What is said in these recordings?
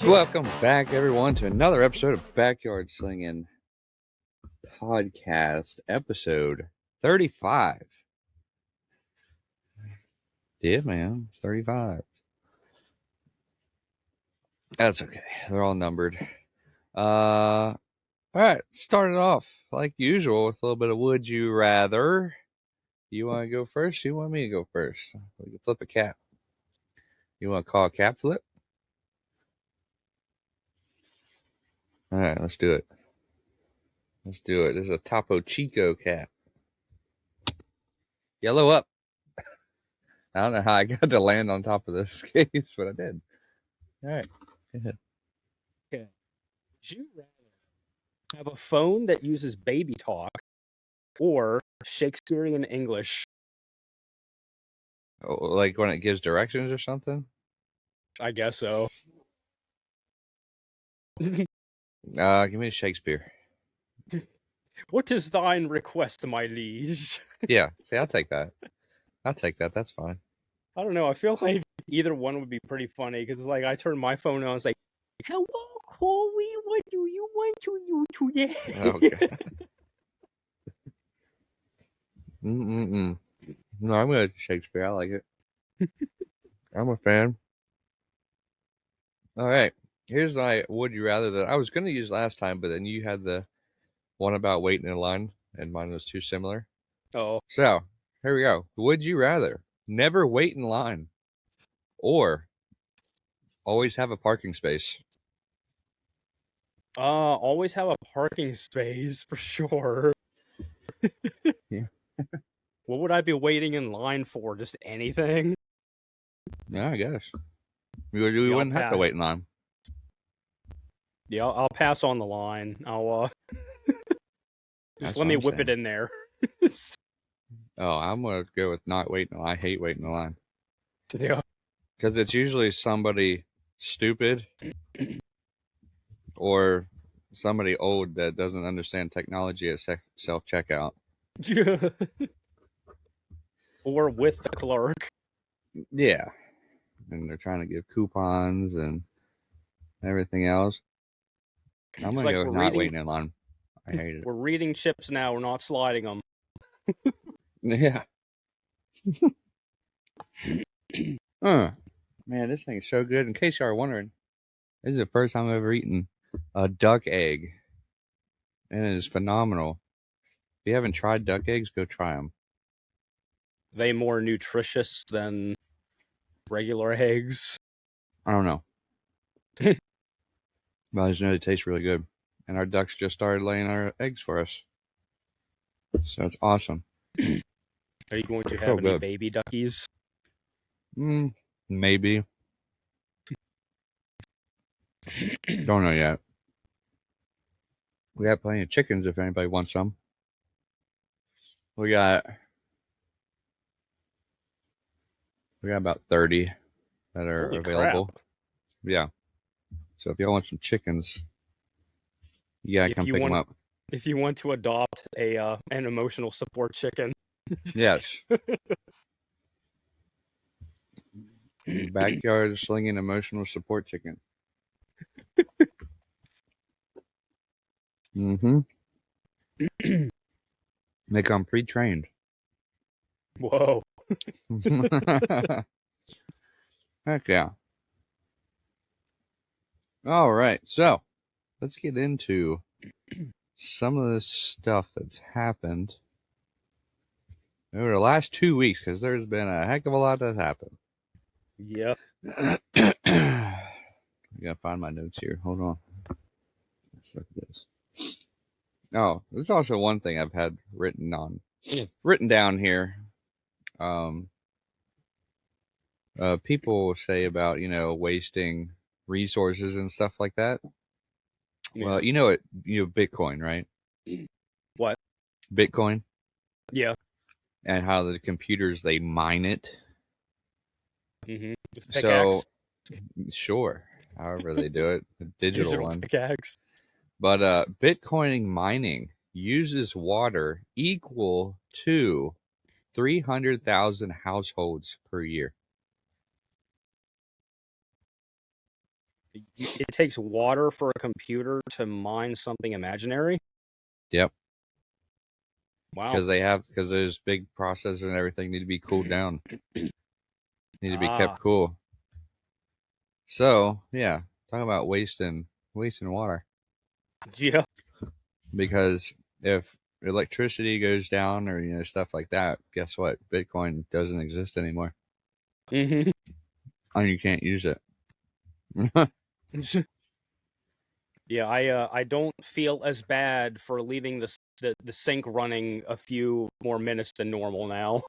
Welcome back, everyone, to another episode of Backyard Slinging Podcast, episode 35. Yeah, man, it's 35. That's okay. They're all numbered. All right, started off like usual with a little bit of Would You Rather. You want to go first? You want me to go first? We can flip a cap. You want to call a cap flip? All right, let's do it. Let's do it. This is a Topo Chico cap. Yellow up. I don't know how I got to land on top of this case, but I did. All right, go ahead. Okay. Would you rather have a phone that uses baby talk or Shakespearean English? Oh, like when it gives directions or something? I guess so. Give me Shakespeare. What is thine request, my liege? Yeah, see, I'll take that. I'll take that. That's fine. I don't know. I feel like either one would be pretty funny because, like, I turned my phone on. I was like, "Hello, Chloe. What do you want to do today?" Okay. No, I'm going to Shakespeare. I like it. I'm a fan. All right. Here's my Would You Rather that I was going to use last time, but then you had the one about waiting in line, and mine was too similar. Oh, So, here we go. Would you rather never wait in line or always have a parking space? always have a parking space for sure. Yeah. What would I be waiting in line for? Just anything? Yeah, I guess. You wouldn't have to wait in line. Yeah, I'll pass on the line. I'll just let me whip it in there. Oh, I'm gonna go with not waiting. I hate waiting in line. Yeah. Because it's usually somebody stupid or somebody old that doesn't understand technology at self checkout. Or with the clerk. Yeah, and they're trying to give coupons and everything else. I'm gonna go with not waiting in line. I hate it. We're reading chips now. We're not sliding them. Yeah. Man, this thing is so good. In case you are wondering, this is the first time I've ever eaten a duck egg, and it is phenomenal. If you haven't tried duck eggs, go try them. Are they more nutritious than regular eggs? I don't know. But I just know they taste really good. And our ducks just started laying our eggs for us. So it's awesome. Are you going to have any baby duckies? Maybe. Don't know yet. We got plenty of chickens if anybody wants some. We got about 30 that are available. Crap. Yeah. So if y'all want some chickens, you gotta come pick them up. If you want to adopt an emotional support chicken. Yes. Backyard slinging emotional support chicken. They come pre-trained. Whoa. Heck yeah. All right, so let's get into some of this stuff that's happened over the last 2 weeks, because there's been a heck of a lot that's happened. Yep. I gotta find my notes here. Hold on. Let's look at this. Oh, there's also one thing I've had written down here. People say about, wasting resources and stuff like that. Yeah. Well, you know Bitcoin, right? What? Bitcoin? Yeah. And how the computers, they mine it. Mm-hmm. So, sure, however they do it, the digital one. Pickaxe. But Bitcoin mining uses water equal to 300,000 households per year. It takes water for a computer to mine something imaginary. Yep. Wow. Because those big processors and everything need to be cooled down, need to be kept Ah, cool. So yeah, talking about wasting water. yeah. Because if electricity goes down or stuff like that, guess what? Bitcoin doesn't exist anymore, hmm and you can't use it. Yeah, I don't feel as bad for leaving the sink running a few more minutes than normal now.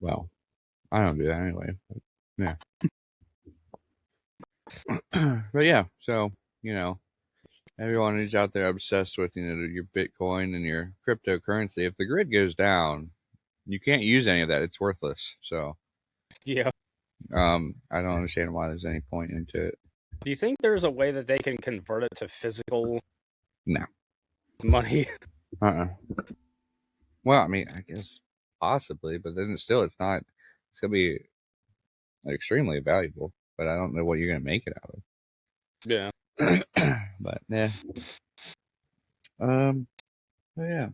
Well, I don't do that anyway. But yeah, but yeah. So everyone who's out there obsessed with your Bitcoin and your cryptocurrency, if the grid goes down, you can't use any of that. It's worthless. So Yeah. I don't understand why there's any point into it. Do you think there's a way that they can convert it to physical No. money? Uh-uh. Well, I mean, I guess possibly, but then it's not. It's gonna be extremely valuable, but I don't know what you're gonna make it out Yeah. of. But yeah, um, but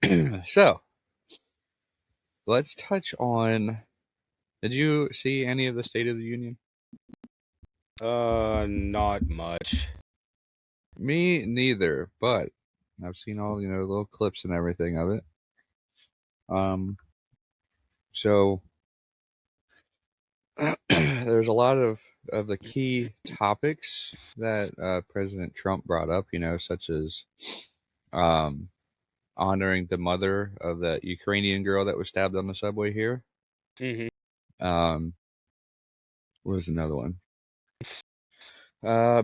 yeah. So let's touch on. Did you see any of the State of the Union? Not much. Me neither, but I've seen all little clips and everything of it. Um, so there's a lot of the key topics that President Trump brought up, such as um, honoring the mother of the Ukrainian girl that was stabbed on the subway here. hmm Um, what was another one?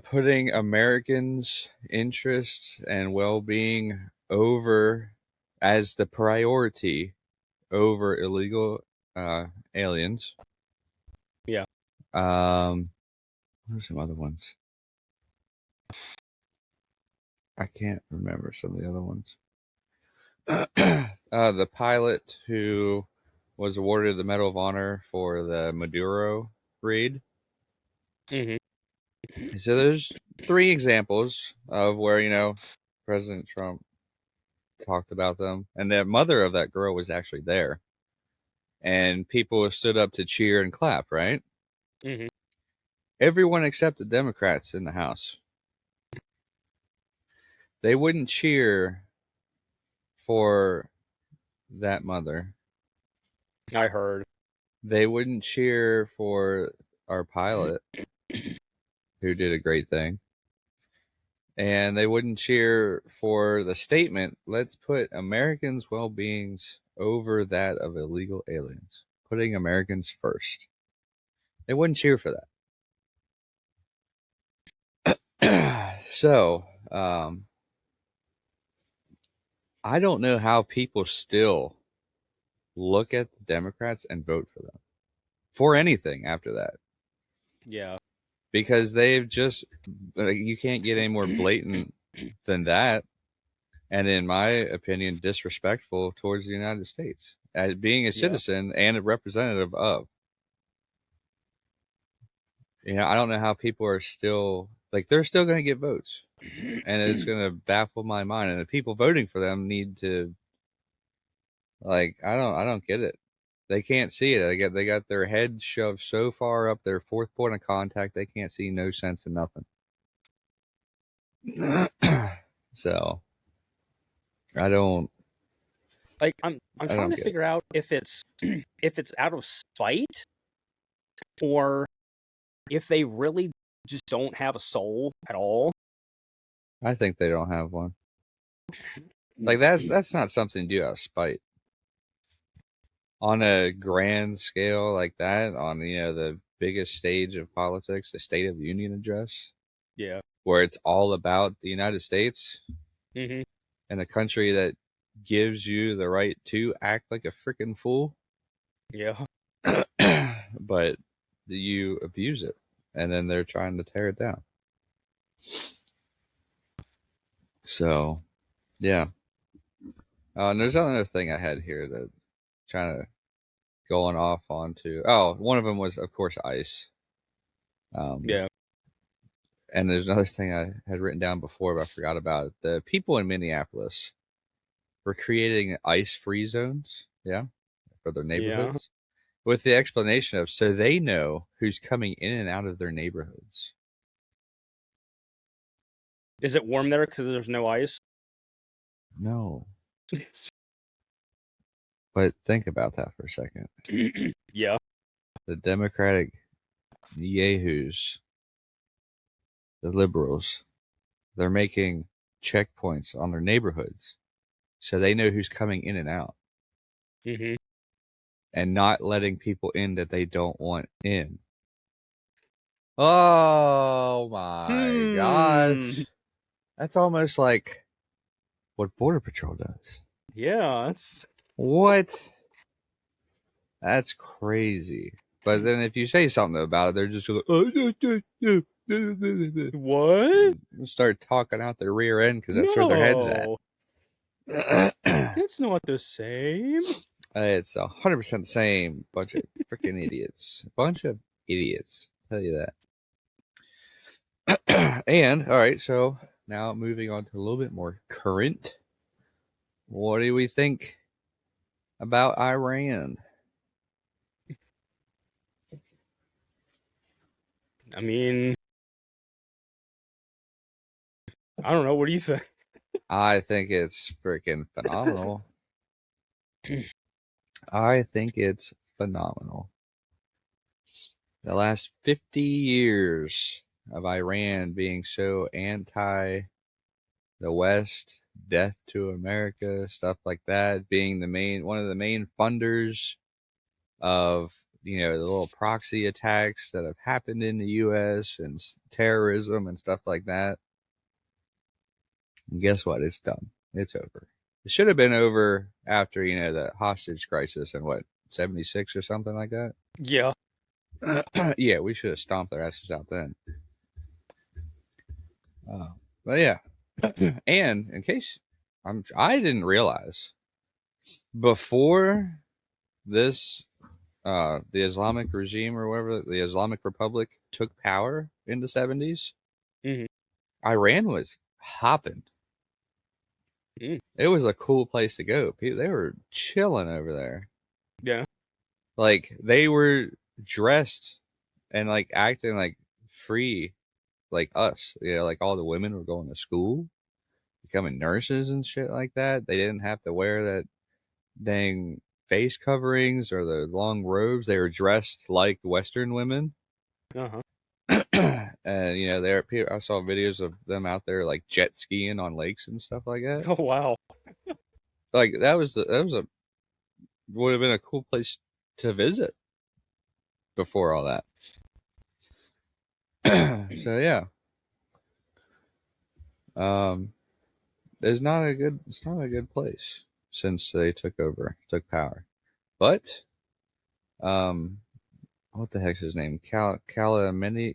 Putting Americans' interests and well-being over as the priority over illegal aliens. Yeah. What are some other ones? I can't remember some of the other ones. The pilot who was awarded the Medal of Honor for the Maduro raid. hmm So there's three examples of where President Trump talked about them, and the mother of that girl was actually there, and people stood up to cheer and clap. Right? hmm Everyone except the Democrats in the House. They wouldn't cheer for that mother. I heard. They wouldn't cheer for our pilot, who did a great thing. And they wouldn't cheer for the statement, let's put Americans' well beings over that of illegal aliens, putting Americans first. They wouldn't cheer for that. So, I don't know how people still look at the Democrats and vote for them for anything after that, Yeah. because they've just, you can't get any more blatant than that. And in my opinion, disrespectful towards the United States as being a Yeah. citizen and a representative of. I don't know how people are still like they're still going to get votes, and it's going to baffle my mind. And the people voting for them need to I don't get it. They can't see it. They got their head shoved so far up their fourth point of contact they can't see no sense in nothing. So I don't Like I'm I trying don't to get it. figure out if it's if it's out of spite or if they really just don't have a soul at all. I think they don't have one. Like that's not something to do out of spite. On a grand scale like that, on the biggest stage of politics, the State of the Union address, Yeah. where it's all about the United States hmm and a country that gives you the right to act like a freaking fool, Yeah. but you abuse it, and then they're trying to tear it down. So, yeah. And there's another thing I had here that trying to going off onto. Oh, one of them was, of course, ICE. Um, Yeah. And there's another thing I had written down before, but I forgot about it. The people in Minneapolis were creating ice-free zones, yeah, for their Yeah. neighborhoods, with the explanation of so they know who's coming in and out of their neighborhoods. Is it warm there because there's no ice? No, but think about that for a second. Yeah. The Democratic yahoos, the liberals, they're making checkpoints on their neighborhoods so they know who's coming in and out Mm-hmm. and not letting people in that they don't want in. Oh my Hmm. gosh. That's almost like what Border Patrol does. Yeah. That's What? That's crazy. But then if you say something about it, they're just going, what? start talking out their rear end because that's where their head's at. No, that's not the same. It's 100% the same. Bunch of freaking idiots. Bunch of idiots. I'll tell you that. And, all right, so now moving on to a little bit more current. What do we think about Iran? I mean, I don't know. What do you think? I think it's freaking phenomenal. I think it's phenomenal. The last 50 years of Iran being so anti the West, death to America, stuff like that, being one of the main funders of the little proxy attacks that have happened in the U.S. and terrorism and stuff like that. And guess what? It's done. It's over. It should have been over after the hostage crisis in what 76 or something like that. Yeah. Yeah, we should have stomped their asses out then. But yeah, and in case I didn't realize before this, the Islamic regime or whatever, the Islamic Republic took power in the 70s, Mm-hmm. Iran was hopping. Mm. It was a cool place to go. They were chilling over there. Yeah. Like they were dressed and like acting like free, like us. Like all the women were going to school, becoming nurses and shit like that. They didn't have to wear that dang face coverings or the long robes. They were dressed like Western women. Uh-huh. And I saw videos of them out there like jet skiing on lakes and stuff like that. Oh wow. Like that was a would have been a cool place to visit before all that. So yeah, um, it's not a good place since they took power. But what the heck's his name? Kalamenu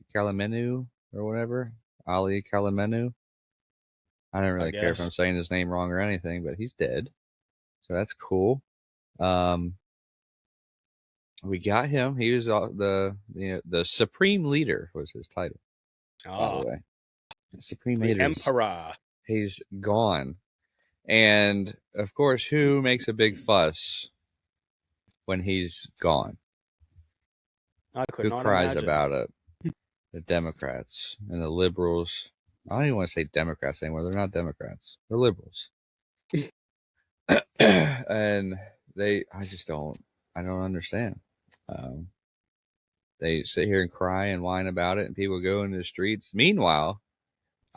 or whatever. Ali Kalamenu. I don't I really care if guess. I'm saying his name wrong or anything, but he's dead. So that's cool. Um, we got him. He was the supreme leader was his title, by the Ah, way. Supreme the leaders. emperor. He's gone. And of course, who makes a big fuss when he's gone? I could Who not cries imagine. about it? The Democrats and the liberals. I don't even want to say Democrats anymore. They're not Democrats. They're liberals. And I don't understand. Um, they sit here and cry and whine about it, and people go into the streets. Meanwhile,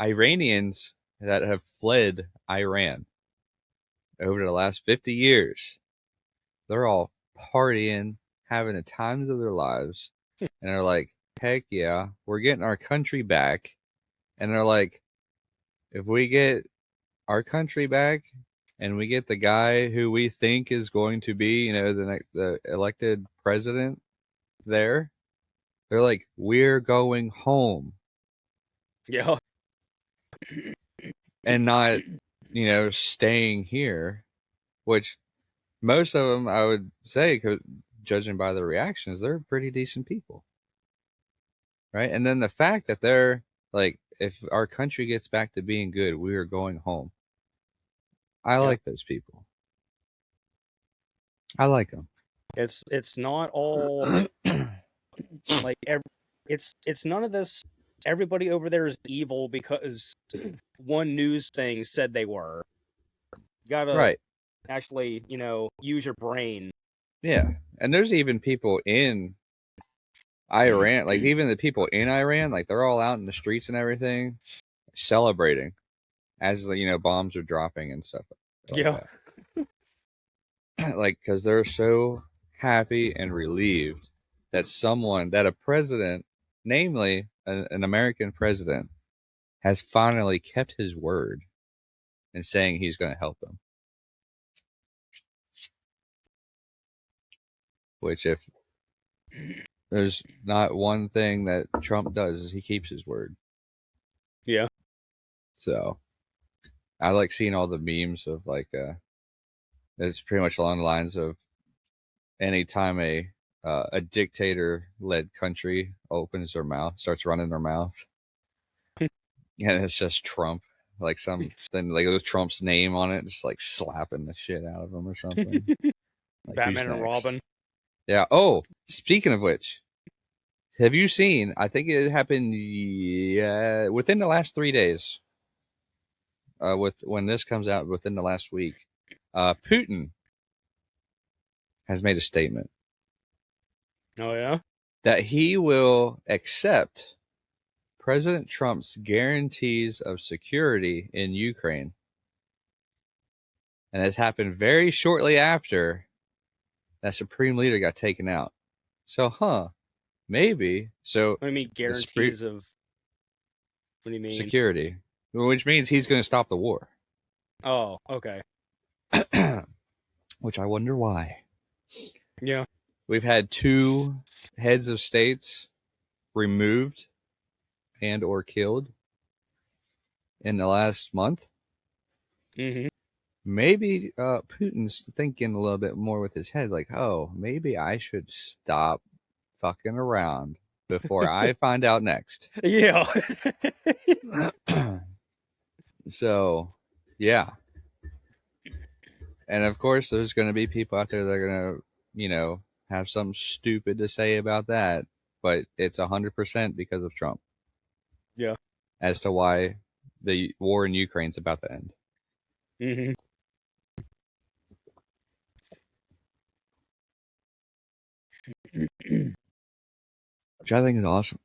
Iranians that have fled Iran over the last 50 years, they're all partying, having the times of their lives, and they're like, heck yeah, we're getting our country back. And they're like, if we get our country back and we get the guy who we think is going to be, the elected president there, they're like, we're going home Yeah. and not, staying here, which most of them, I would say, judging by the reactions, they're pretty decent people. Right. And then the fact that they're like if our country gets back to being good, we are going home. I Yeah. like those people. I like them. It's not all like it's none of this. Everybody over there is evil because one news thing said they were. You gotta Right. actually, use your brain. Yeah. And there's even people in Iran, like even the people in Iran, like they're all out in the streets and everything celebrating as bombs are dropping and stuff like Yeah. that. Like because they're so happy and relieved that a president, namely an American president, has finally kept his word in saying he's going to help them. Which, if there's not one thing that Trump does, is he keeps his word. Yeah. So I like seeing all the memes of like it's pretty much along the lines of anytime a dictator led country opens their mouth, starts running their mouth, and it's just Trump, like something like with Trump's name on it, just like slapping the shit out of him or something. Like who's Batman and next? Robin. Yeah. Oh, speaking of which, have you seen? I think it happened within the last 3 days. With when this comes out within the last week, Putin has made a statement Oh yeah. that he will accept President Trump's guarantees of security in Ukraine. And this happened very shortly after that supreme leader got taken out. So, maybe. So, What do you mean guarantees of? What do you mean? security, which means he's going to stop the war. Oh, okay. Which I wonder why. Yeah. We've had 2 heads of states removed and or killed in the last month. Mm-hmm. Maybe Putin's thinking a little bit more with his head, like, oh, maybe I should stop fucking around before I find out next. Yeah. So, yeah. And of course, there's going to be people out there that are going to, have something stupid to say about that. But it's 100% because of Trump Yeah. as to why the war in Ukraine's about to end. Mm-hmm. Which I think is awesome.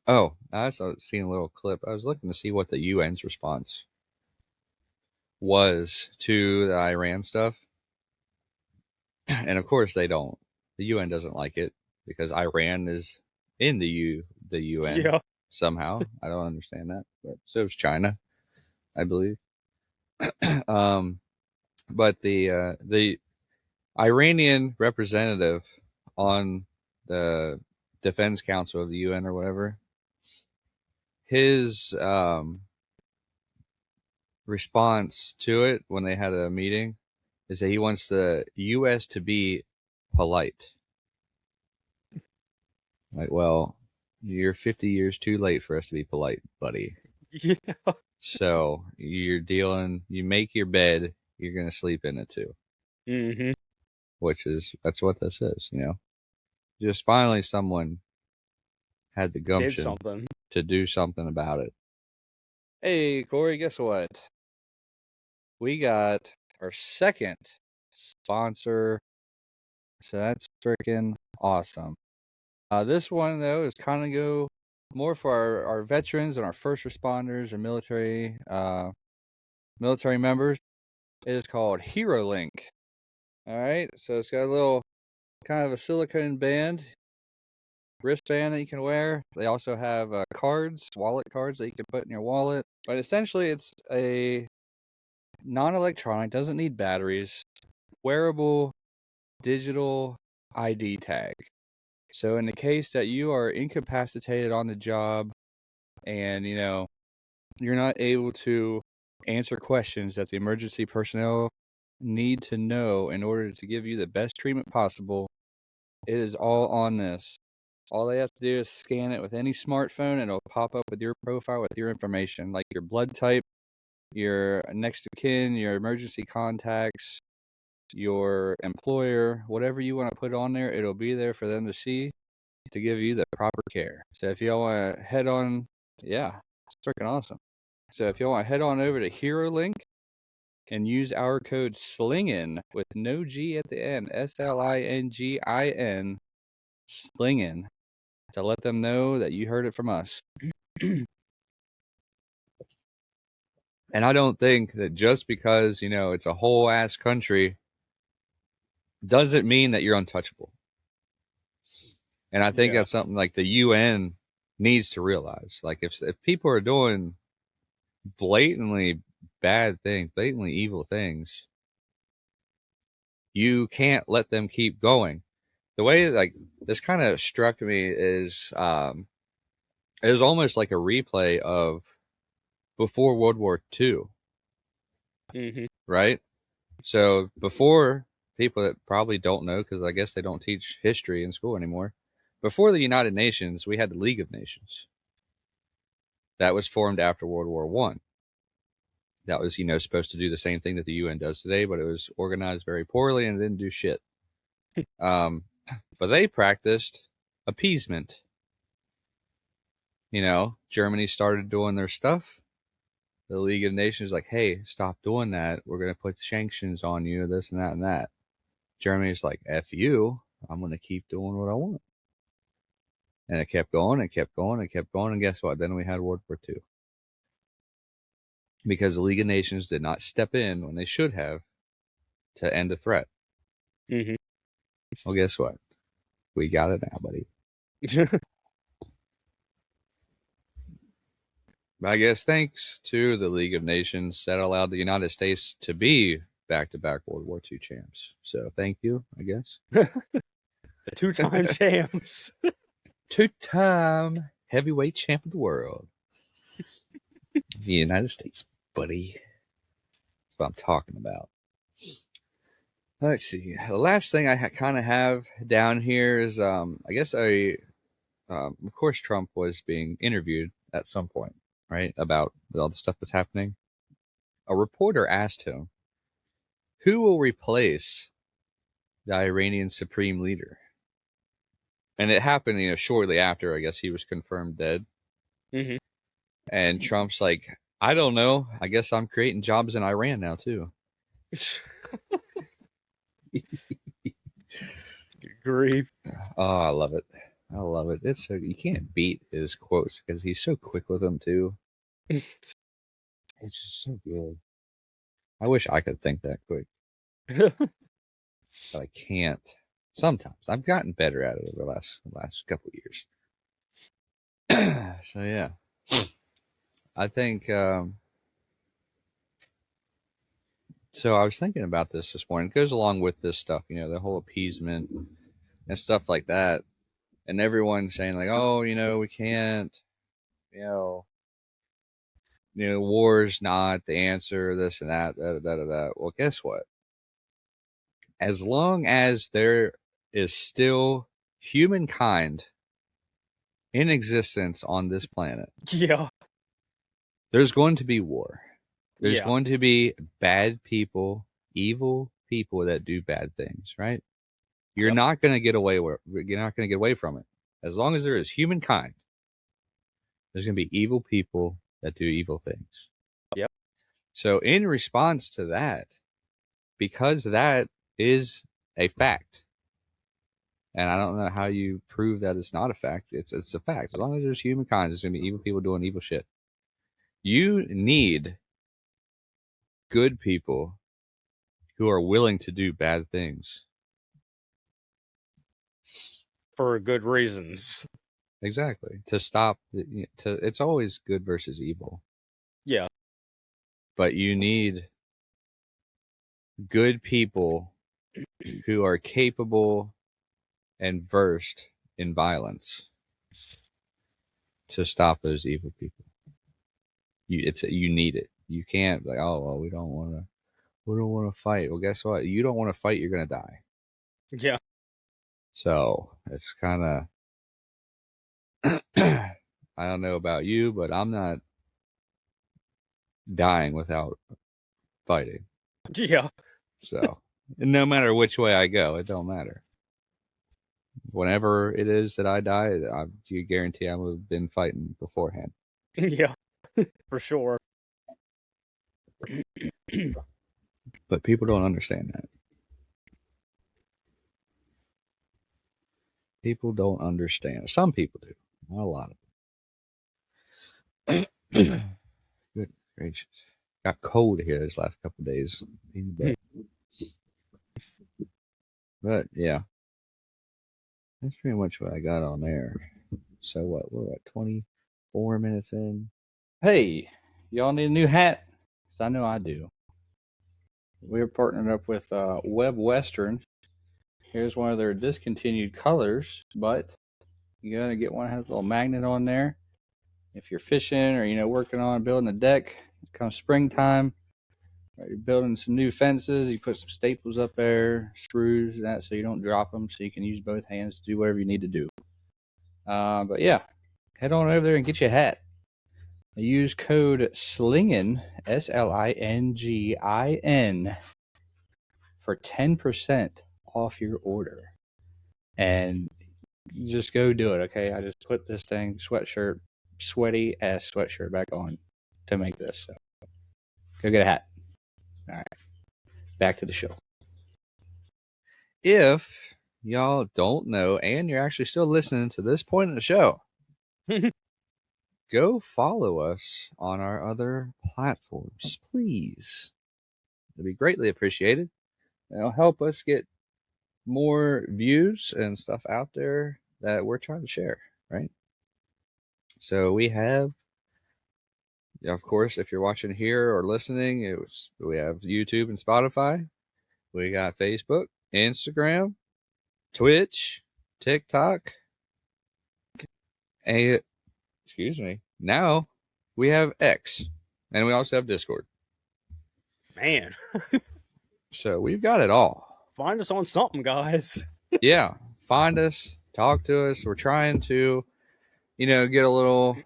Oh, I also seen a little clip. I was looking to see what the UN's response was to the Iran stuff. And of course they don't. The UN doesn't like it because Iran is in the UN Yeah. somehow. I don't understand that. But so is China, I believe. But the Iranian representative on the Defense Council of the UN or whatever, his response to it when they had a meeting is that he wants the U.S. to be polite. Like, well, you're 50 years too late for us to be polite, buddy. Yeah. So you make your bed, you're going to sleep in it too. Mm-hmm. That's what this is, Just finally someone had the Did gumption something. to do something about it. Hey, Corey, guess what? We got our second sponsor. So that's freaking awesome. This one, though, is kind of go more for our veterans and our first responders and military members. It is called Hero Link. All right, so it's got a little kind of a silicone band, wristband that you can wear. They also have wallet cards that you can put in your wallet. But essentially, it's a non-electronic, doesn't need batteries, wearable digital ID tag. So in the case that you are incapacitated on the job and, you're not able to answer questions that the emergency personnel need to know in order to give you the best treatment possible, it is all on this. All they have to do is scan it with any smartphone, and it'll pop up with your profile with your information, like your blood type, your next of kin, your emergency contacts, your employer, whatever you want to put on there, it'll be there for them to see to give you the proper care. So if y'all want to head on, yeah, it's freaking awesome. So if y'all want to head on over to HeroLink and use our code SLINGIN with no G at the end, SLINGIN, SLINGIN, to let them know that you heard it from us. And I don't think that just because, it's a whole ass country doesn't mean that you're untouchable. And I think that's something like the UN needs to realize. Like if people are doing blatantly bad things, blatantly evil things, you can't let them keep going. The way like this kind of struck me is it was almost like a replay of before World War II. Mm-hmm. Right? So before, people that probably don't know, because I guess they don't teach history in school anymore, before the United Nations, we had the League of Nations. That was formed after World War One. That was, supposed to do the same thing that the UN does today, but it was organized very poorly and it didn't do shit. But they practiced appeasement. Germany started doing their stuff. The League of Nations like, hey, stop doing that. We're going to put sanctions on you, this and that and that. Germany's like, F you. I'm going to keep doing what I want. And it kept going and kept going and kept going. And guess what? Then we had World War II. Because the League of Nations did not step in when they should have to end a threat. Mm-hmm. Well, guess what? We got it now, buddy. I guess thanks to the League of Nations, that allowed the United States to be back-to-back World War II champs. So thank you, I guess. The two-time champs. Two-time heavyweight champ of the world. The United States, buddy. That's what I'm talking about. Let's see. The last thing I kind of have down here is, I guess of course, Trump was being interviewed at some point, right, about all the stuff that's happening. A reporter asked him, who will replace the Iranian supreme leader? And it happened, shortly after, I guess, he was confirmed dead. Mm-hmm. And Trump's like, I don't know. I guess I'm creating jobs in Iran now, too. Grief. Oh, I love it. I love it. It's so, you can't beat his quotes because he's so quick with them, too. It's just so good. I wish I could think that quick, but I can't. Sometimes I've gotten better at it over the last couple of years. So yeah, I think. So I was thinking about this morning. It goes along with this stuff, the whole appeasement and stuff like that, and everyone saying like, "Oh, we can't, you know, war's not the answer. This and that, that. Well, guess what? As long as there is still humankind in existence on this planet, Yeah. there's going to be war. There's Yeah. going to be bad people, evil people that do bad things, right? You're not going to get away from it. As long as there is humankind, there's going to be evil people that do evil things. Yep. So in response to that, because that is a fact, and I don't know how you prove that it's not a fact. It's a fact. As long as there's humankind, there's going to be evil people doing evil shit. You need good people who are willing to do bad things. For good reasons. Exactly. To stop, it's always good versus evil. Yeah. But you need good people who are capable and versed in violence to stop those evil people. You need it. You can't be like, oh well, we don't want to fight. Well, guess what? You don't want to fight, you're gonna die. Yeah. So it's kind of I don't know about you, but I'm not dying without fighting. Yeah. So, no matter which way I go, it don't matter. Whenever it is that I die, you guarantee I would have been fighting beforehand. Yeah. For sure. But people don't understand that. People don't understand. Some people do, not a lot of them. Good gracious. Got cold here this last couple of days. But yeah, that's pretty much what I got on there. So what? We're at 24 minutes in. Hey, y'all need a new hat? 'Cause I know I do. We're partnered up with Web Western. Here's one of their discontinued colors, but you gotta get one that has a little magnet on there. If you're fishing or working on building a deck, come springtime, or you're building some new fences, you put some staples up there, screws, and that, so you don't drop them, so you can use both hands to do whatever you need to do. But yeah, head on over there and get your hat. Use code SLINGIN, SLINGIN, for 10% off your order. And you just go do it, okay? I just put this sweaty ass sweatshirt back on to make this. So go get a hat. All right, back to the show. If y'all don't know and you're actually still listening to this point in the show, go follow us on our other platforms, please. It'd be greatly appreciated. It'll help us get more views and stuff out there that we're trying to share, right? So we have, of course, if you're watching here or listening, we have YouTube and Spotify. We got Facebook, Instagram, Twitch, TikTok, and now we have X, and we also have Discord. Man. So we've got it all. Find us on something, guys. Yeah, find us, talk to us. We're trying to, get a little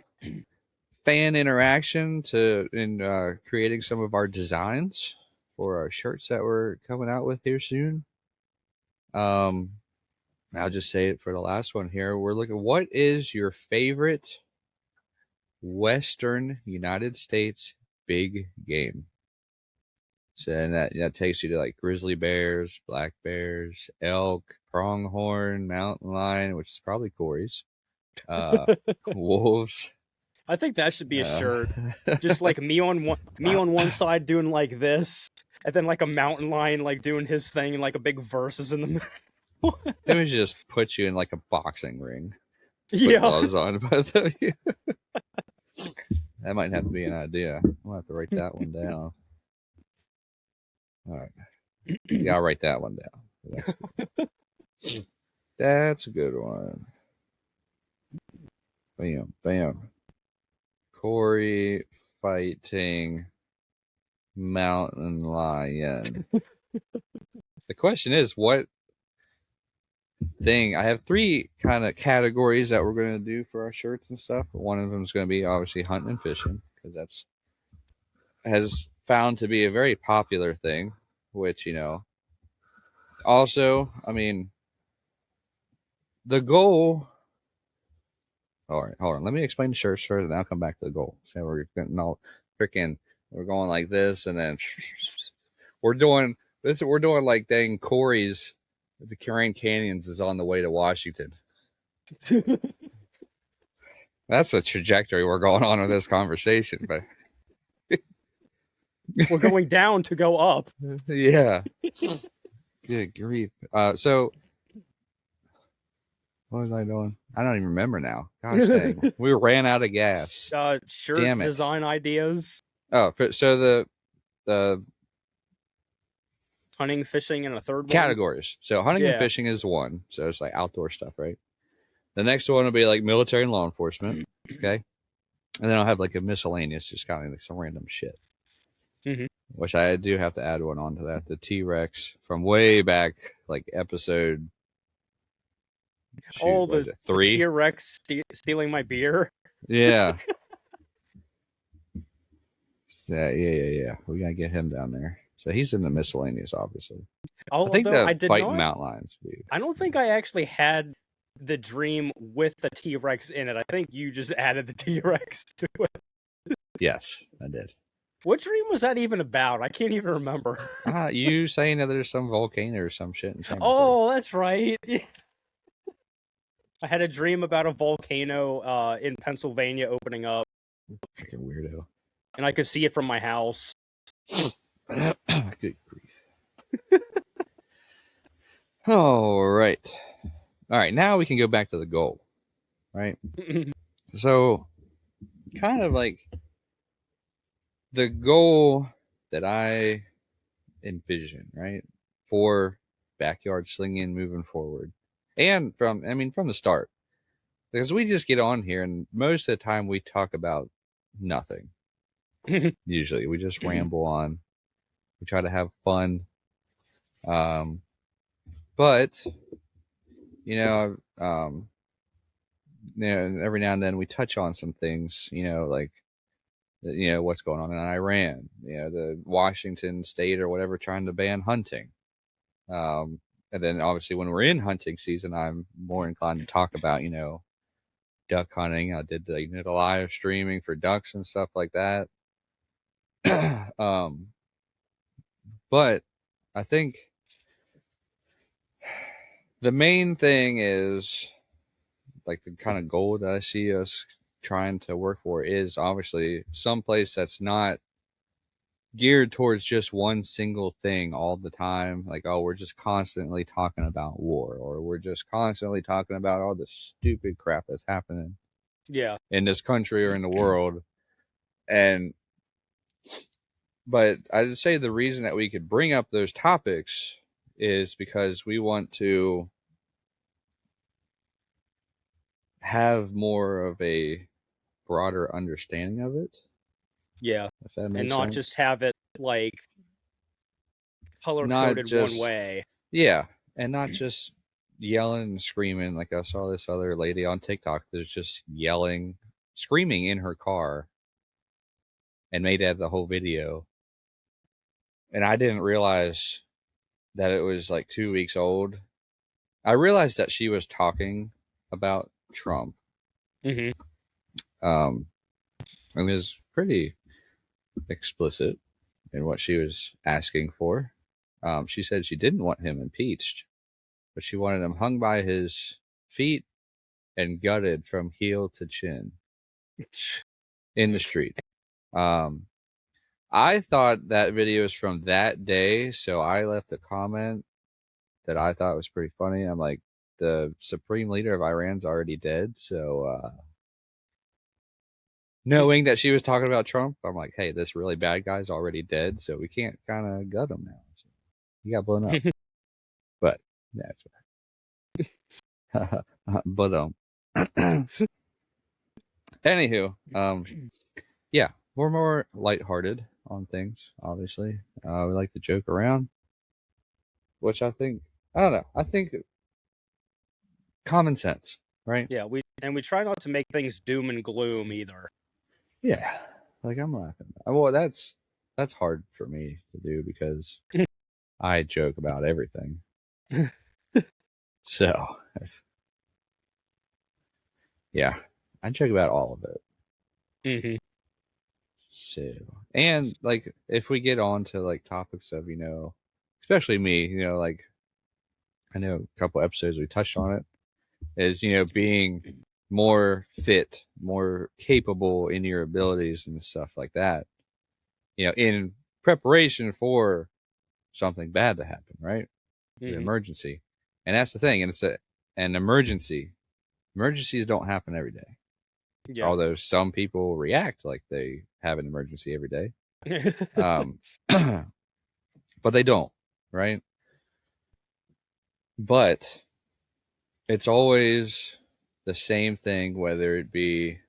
fan interaction in creating some of our designs for our shirts that we're coming out with here soon. I'll just say it for the last one here. We're looking. What is your favorite Western United States big game? So and that takes you to like grizzly bears, black bears, elk, pronghorn, mountain lion, which is probably Corey's, wolves. I think that should be a shirt. Just like me on one side doing like this, and then like a mountain lion like doing his thing, and like a big versus in the middle. Maybe just put you in like a boxing ring. Put Yeah. gloves on both of you. That might have to be an idea. I'll have to write that one down. All right. Yeah, I'll write that one down. That's a good one. Bam, bam. Corey fighting mountain lion. The question is, what thing? I have 3 kind of categories that we're going to do for our shirts and stuff. One of them is going to be obviously hunting and fishing, because that's has found to be a very popular thing, which, also, I mean, the goal. All right, hold on. Let me explain the shirts first, and then I'll come back to the goal. So we're getting all freaking. We're going like this, and then we're doing this. We're doing like dang Corey's. The Grand Canyons is on the way to Washington. That's a trajectory we're going on with this conversation, but We're going down to go up. yeah. Good grief. So what was I doing? I don't even remember now. Gosh dang. We ran out of gas. Shirt Damn it. design ideas. Oh, so the Hunting, fishing, and a third one. Categories. So hunting and Yeah. fishing is one. So it's like outdoor stuff, right? The next one will be like military and law enforcement. Okay. And then I'll have like a miscellaneous, just kind of like some random shit. Mhm. Which I do have to add one onto that. The T-Rex from way back, like episode Shoot, Oh, what is it? the 3? T-Rex stealing my beer. Yeah. Yeah. We gotta get him down there. So he's in the miscellaneous, obviously. I think Although the fighting mountain lions. I don't think I actually had the dream with the T-Rex in it. I think you just added the T-Rex to it. Yes, I did. What dream was that even about? I can't even remember. You saying that there's some volcano or some shit in Chambersburg. Oh, that's right. I had a dream about a volcano in Pennsylvania opening up, Freaking weirdo. and I could see it from my house. Good grief. All right. All right, now we can go back to the goal, right? So, kind of like the goal that I envision, right, for backyard slinging moving forward, and from the start, because we just get on here and most of the time we talk about nothing. Usually, we just ramble on. We try to have fun, but you know, every now and then we touch on some things, like what's going on in Iran, the Washington state or whatever trying to ban hunting. And then obviously when we're in hunting season, I'm more inclined to talk about, duck hunting. I did the live streaming for ducks and stuff like that. um, but I think the main thing is like the kind of goal that I see us trying to work for is obviously someplace that's not geared towards just one single thing all the time. Like, oh, we're just constantly talking about war, or we're just constantly talking about all the stupid crap that's happening Yeah. in this country or in the world. And, but I'd say the reason that we could bring up those topics is because we want to have more of a broader understanding of it. Yeah. If that And makes not sense. just have it like color Not coded one just, way. yeah. And not just yelling and screaming. Like I saw this other lady on TikTok that's just yelling, screaming in her car and made that the whole video. And I didn't realize that it was like 2 weeks old. I realized that she was talking about Trump. Mm-hmm. And it was pretty explicit in what she was asking for. She said she didn't want him impeached, but she wanted him hung by his feet and gutted from heel to chin in the street. Um, I thought that video was from that day, so I left a comment that I thought was pretty funny. I'm like, the supreme leader of Iran's already dead, so knowing that she was talking about Trump, I'm like, hey, this really bad guy's already dead, so we can't kind of gut him now. So he got blown up, but that's right. But anywho, yeah, we're more lighthearted on things. Obviously, we like to joke around, which I don't know. I think common sense, right? Yeah, we try not to make things doom and gloom either. Yeah, like I'm laughing. Well, that's hard for me to do because I joke about everything. So yeah, I joke about all of it. Mm-hmm. So, and like if we get on to like topics of especially me, like I know a couple episodes we touched on it, is being more fit, more capable in your abilities and stuff like that. In preparation for something bad to happen, right? An Mm-hmm. emergency. And that's the thing. And it's an emergency. Emergencies don't happen every day. Yeah. Although some people react like they have an emergency every day. But they don't, right? But it's always the same thing, whether it be,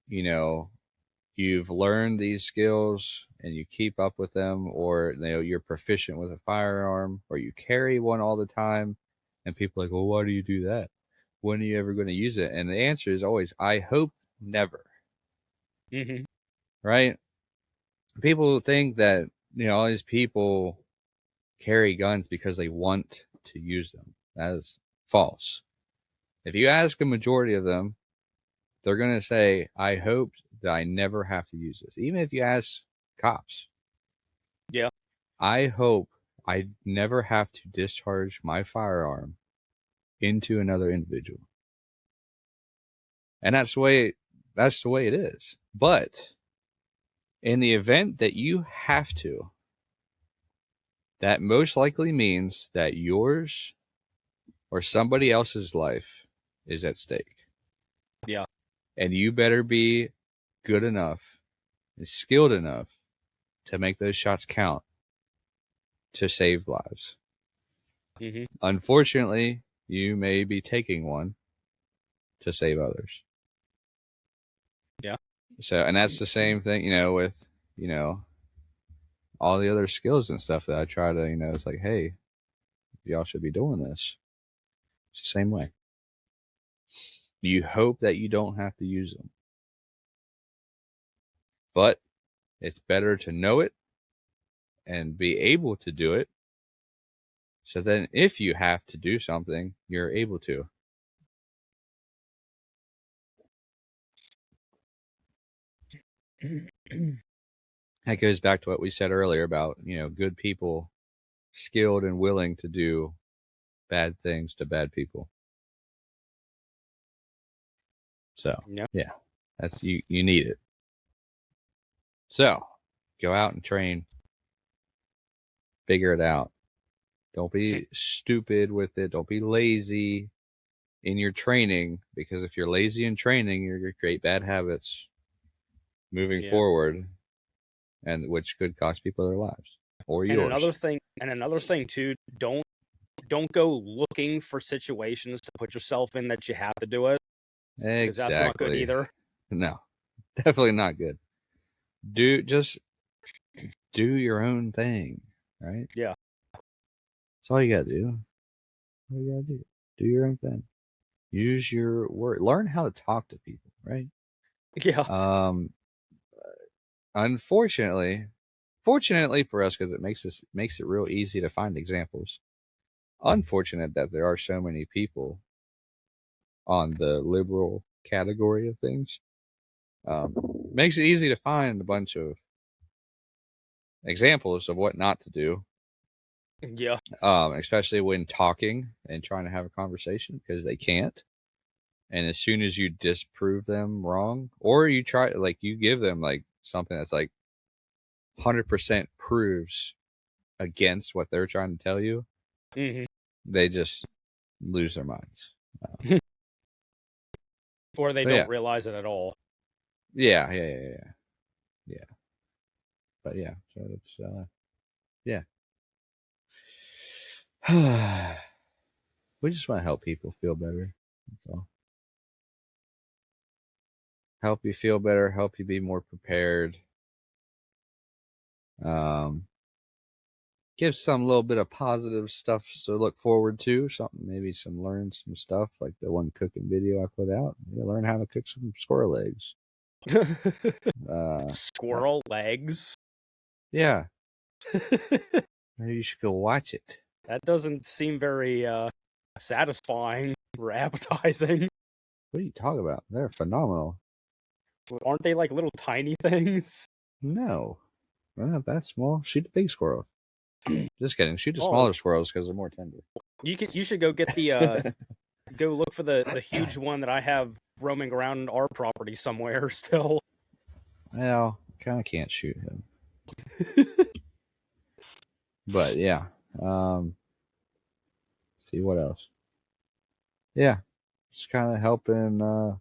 you've learned these skills and you keep up with them, or you're proficient with a firearm, or you carry one all the time, and people are like, well, why do you do that? when are you ever going to use it? And the answer is always, I hope never. Mm-hmm. Right? People think that, all these people carry guns because they want to use them. That is false. If you ask a majority of them, they're going to say, I hope that I never have to use this. Even if you ask cops, Yeah. I hope I never have to discharge my firearm into another individual. And that's the way it is. But in the event that you have to, that most likely means that yours or somebody else's life is at stake. Yeah. And you better be good enough and skilled enough to make those shots count to save lives. Mm-hmm. Unfortunately, you may be taking one to save others. Yeah. So, and that's the same thing, with, all the other skills and stuff that I try to, it's like, hey, y'all should be doing this. It's the same way. You hope that you don't have to use them. But it's better to know it and be able to do it. So then if you have to do something, you're able to. That goes back to what we said earlier about, good people skilled and willing to do bad things to bad people. So, Yeah. yeah, that's you need it. So, go out and train. Figure it out. Don't be stupid with it. Don't be lazy in your training, because if you're lazy in training, you're going to create bad habits moving Yeah. forward, and which could cost people their lives or And yours. another thing too, don't go looking for situations to put yourself in that you have to do it, because that's not good Exactly. either. No, definitely not good. Just do your own thing, right? Yeah. That's all you gotta do. All you gotta do. Do your own thing. Use your word. Learn how to talk to people, right? Yeah. Um, unfortunately, fortunately for us, because it makes it real easy to find examples. Unfortunate that there are so many people on the liberal category of things. Makes it easy to find a bunch of examples of what not to do, Yeah. especially when talking and trying to have a conversation, because they can't. And as soon as you disprove them wrong, or you try, like, you give them like something that's like 100% proves against what they're trying to tell you, Mm-hmm. they just lose their minds. Or they But don't yeah, realize it at all. yeah. But yeah, so it's yeah. We just want to help people feel better. That's all. Help you feel better, help you be more prepared. Um, give some little bit of positive stuff to look forward to. Something, maybe learn some stuff like the one cooking video I put out. Learn how to cook some squirrel eggs. Uh, that, Squirrel legs. yeah, maybe you should go watch it. That doesn't seem very satisfying or appetizing. What are you talking about? They're phenomenal. Aren't they like little tiny things? No, they're not that small. Shoot the big squirrel. Just kidding. Shoot the Oh, smaller squirrels because they're more tender. you should go get the go look for the huge one that I have roaming around our property somewhere still. Well, kind of can't shoot him. But yeah. See what else? Yeah, just kind of helping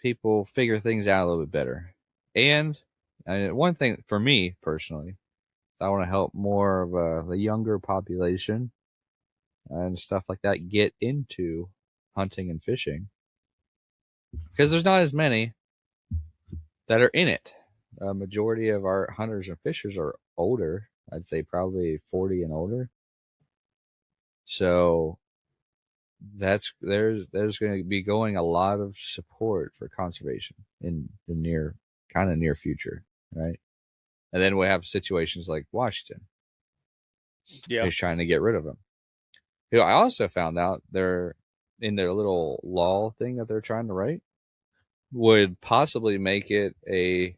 people figure things out a little bit better. And one thing for me personally, I want to help more of the younger population and stuff like that get into hunting and fishing, because there's not as many that are in it. A majority of our hunters and fishers are older. I'd say probably 40 and older. So there's going to be going a lot of support for conservation in the near future, right? And then we have situations like Washington, who's trying to get rid of them. I also found out they're in their little law thing that they're trying to write would possibly make it a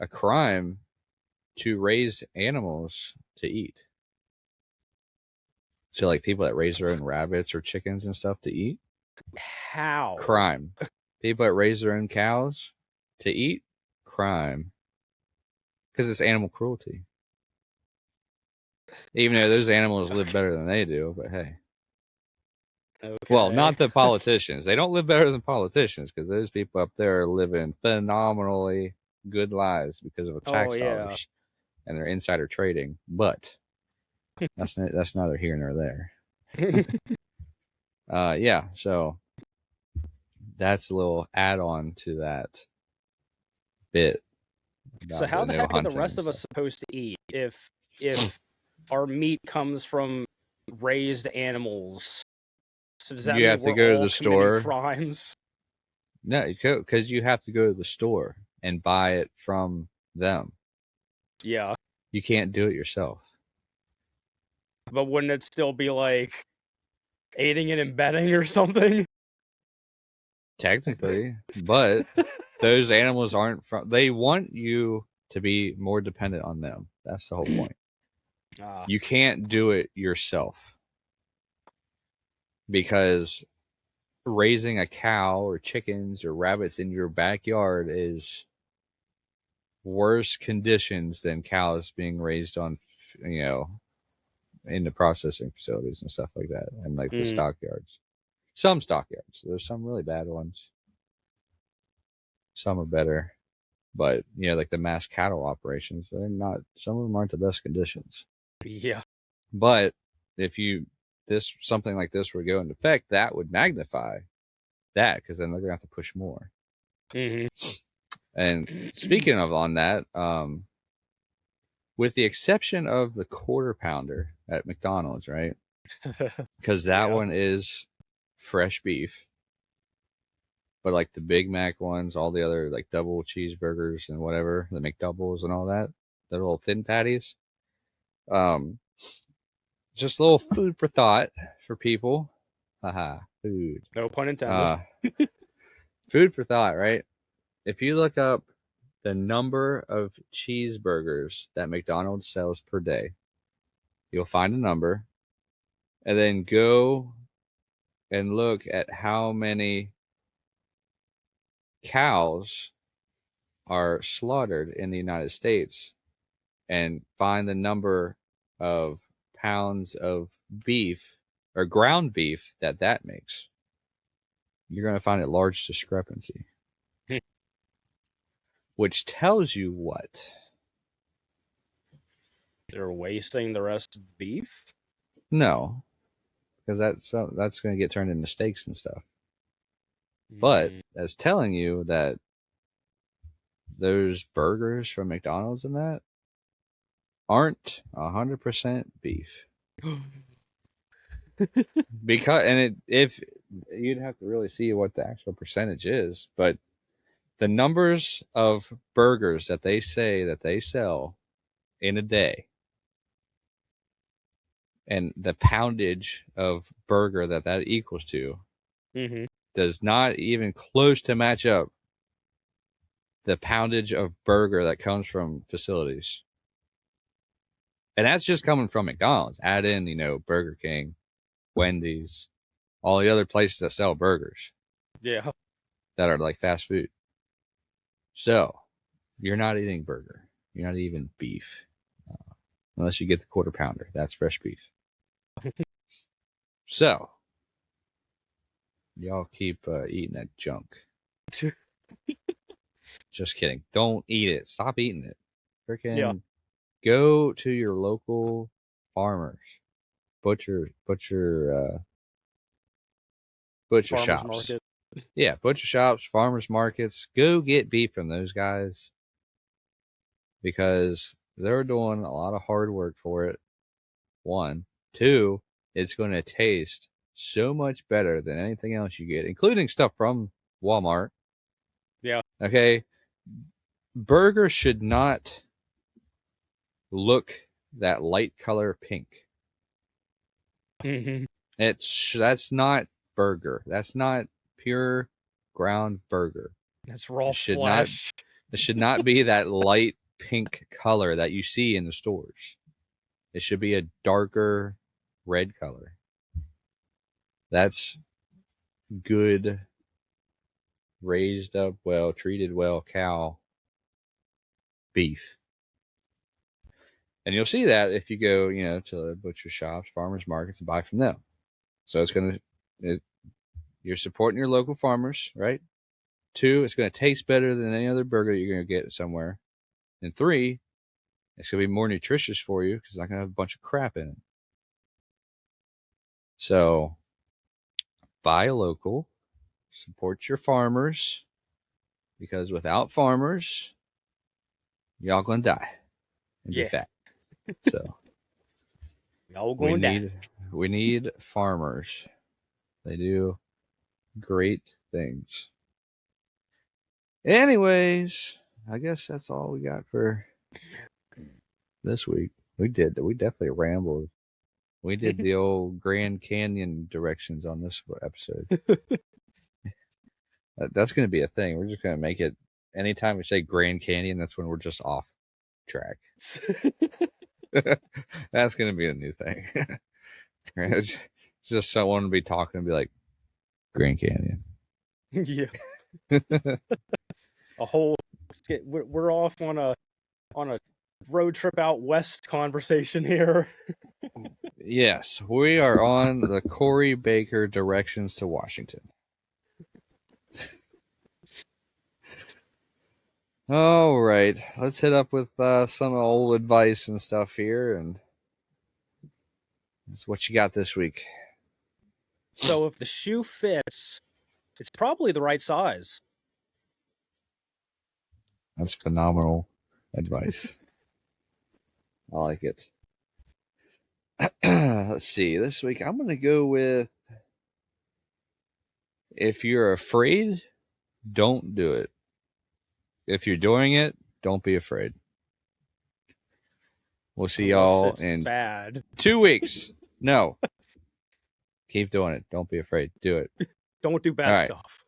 crime to raise animals to eat. So like people that raise their own rabbits or chickens and stuff to eat. How? Crime. People that raise their own cows to eat. Crime. Because it's animal cruelty. Even though those animals live better than they do, but hey. Okay. Well, not the politicians. They don't live better than politicians because those people up there are living phenomenally good lives because of tax dollars and their insider trading. But that's neither here nor there. Yeah, so that's a little add-on to that bit. So how the heck are the rest of us supposed to eat if our meat comes from raised animals? So does that you mean have to we're go to all the committing store? crimes? No, because you have to go to the store and buy it from them. Yeah. You can't do it yourself. But wouldn't it still be like aiding and abetting or something? Technically, but those animals aren't from. They want you to be more dependent on them. That's the whole point. You can't do it yourself because raising a cow or chickens or rabbits in your backyard is worse conditions than cows being raised on, in the processing facilities and stuff like that, and like the stockyards. Some stockyards. There's some really bad ones. Some are better. But like the mass cattle operations, they're not. Some of them aren't the best conditions. Yeah. But if something like this were to go into effect, that would magnify that because then they're gonna have to push more. And speaking of on that, with the exception of the quarter pounder at McDonald's, right? Because that one is fresh beef. But like the Big Mac ones, all the other like double cheeseburgers and whatever, the McDoubles and all that, the little thin patties. Just a little food for thought for people. Haha, food. No pun intended. Food for thought, right? If you look up the number of cheeseburgers that McDonald's sells per day, you'll find a number, and then go and look at how many cows are slaughtered in the United States and find the number of pounds of beef or ground beef that makes. You're going to find a large discrepancy. Which tells you what? They're wasting the rest of the beef? No, because that's going to get turned into steaks and stuff. But that's telling you that those burgers from McDonald's and that aren't 100% beef. If you'd have to really see what the actual percentage is, but the numbers of burgers that they say that they sell in a day and the poundage of burger that equals to does not even close to match up the poundage of burger that comes from facilities. And that's just coming from McDonald's. Add in, Burger King, Wendy's, all the other places that sell burgers. Yeah. That are like fast food. So, you're not eating burger. You're not eating beef. Unless you get the quarter pounder. That's fresh beef. So, y'all keep eating that junk. Just kidding. Don't eat it. Stop eating it. Freaking go to your local farmers, butcher Farmers shops. market. Yeah, butcher shops, farmers markets. Go get beef from those guys because they're doing a lot of hard work for it. One, two, it's going to taste so much better than anything else you get, including stuff from Walmart. Yeah. Okay. Burgers should not look that light color pink. Mm-hmm. That's not burger. That's not pure ground burger. That's raw It should not. flesh. It should not be that light pink color that you see in the stores. It should be a darker red color. That's good, raised up well, treated well cow beef. And you'll see that if you go, to butcher shops, farmers markets, and buy from them. So you're supporting your local farmers, right? 2, it's going to taste better than any other burger you're going to get somewhere. And 3, it's going to be more nutritious for you because it's not going to have a bunch of crap in it. So buy local, support your farmers, because without farmers, y'all going to die and be fat. So Y'all going down. we need farmers. They do great things. Anyways, I guess that's all we got for this week. We definitely rambled. We did the old Grand Canyon directions on this episode. That's going to be a thing. We're just going to make it, anytime we say Grand Canyon, that's when we're just off track. That's going to be a new thing. It's just someone to be talking and be like, Grand Canyon. Yeah. A whole, we're off on a road trip out west conversation here. Yes, we are on the Corey Baker directions to Washington. All right, let's hit up with some old advice and stuff here, and that's what you got this week. So if the shoe fits, it's probably the right size. That's phenomenal advice. I like it. Let's see. This week, I'm going to go with, if you're afraid, don't do it. If you're doing it, don't be afraid. We'll see y'all in bad. 2 weeks. No. Keep doing it. Don't be afraid. Do it. Don't do bad stuff.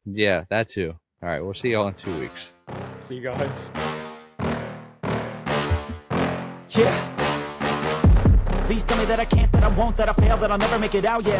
Yeah, that too. All right. We'll see y'all in 2 weeks. See you guys. Yeah. Please tell me that I can't, that I won't, that I fail, that I'll never make it out, yeah.